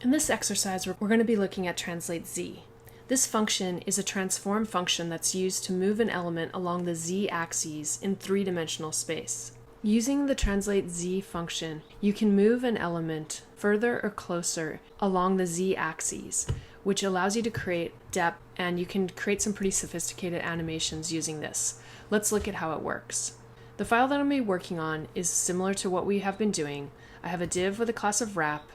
In this exercise, we're going to be looking at translateZ. This function is a transform function that's used to move an element along the z-axis in three-dimensional space. Using the translateZ function, you can move an element further or closer along the z-axis, which allows you to create depth, and you can create some pretty sophisticated animations using this. Let's look at how it works. The file that I'm going to be working on is similar to what we have been doing. I have a div with a class of wrap.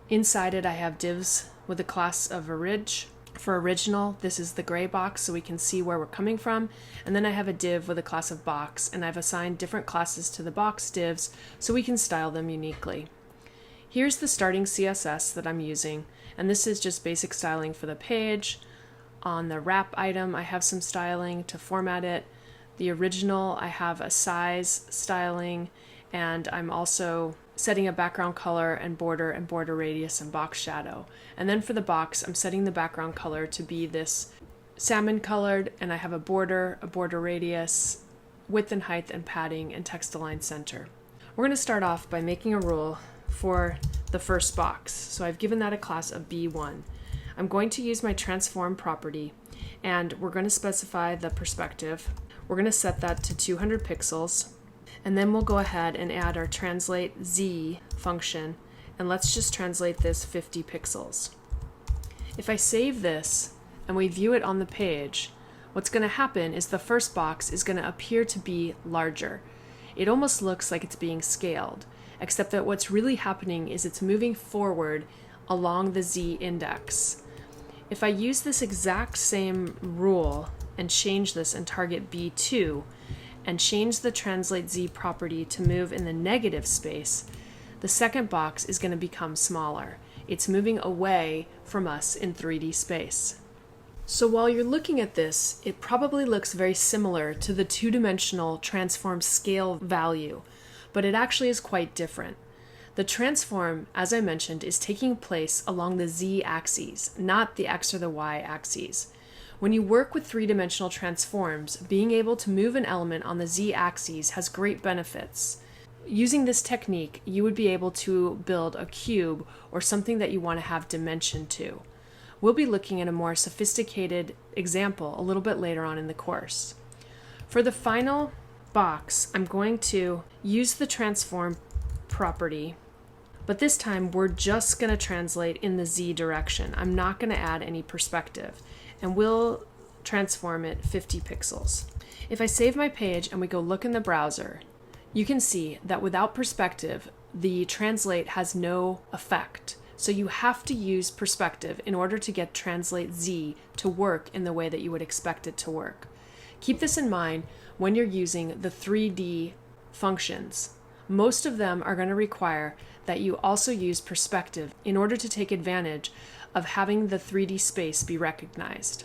Inside it, I have divs with a class of orig. For original, this is the gray box so we can see where we're coming from. And then I have a div with a class of box, and I've assigned different classes to the box divs so we can style them uniquely. Here's the starting CSS that I'm using, and this is just basic styling for the page. On the wrap item, I have some styling to format it. The original, I have a size styling, and I'm also setting a background color and border radius and box shadow. And then for the box, I'm setting the background color to be this salmon colored, and I have a border radius, width and height and padding, and text align center. We're going to start off by making a rule for the first box. So I've given that a class of B1. I'm going to use my transform property, and we're going to specify the perspective. We're going to set that to 200 pixels. And then we'll go ahead and add our translateZ function, and let's just translate this 50 pixels. If I save this and we view it on the page, what's going to happen is the first box is going to appear to be larger. It almost looks like it's being scaled, except that what's really happening is it's moving forward along the Z index. If I use this exact same rule and change this and target B2, and change the translateZ property to move in the negative space, the second box is going to become smaller. It's moving away from us in 3D space. So while you're looking at this, it probably looks very similar to the two-dimensional transform scale value, but it actually is quite different. The transform, as I mentioned, is taking place along the z-axis, not the x or the y-axis. When you work with three-dimensional transforms, being able to move an element on the z-axis has great benefits. Using this technique, you would be able to build a cube or something that you want to have dimension to. We'll be looking at a more sophisticated example a little bit later on in the course. For the final box, I'm going to use the transform property, but this time we're just going to translate in the z direction. I'm not going to add any perspective, and we'll transform it 50 pixels. If I save my page and we go look in the browser, you can see that without perspective, the translate has no effect. So you have to use perspective in order to get translateZ to work in the way that you would expect it to work. Keep this in mind when you're using the 3D functions. Most of them are going to require that you also use perspective in order to take advantage of having the 3D space be recognized.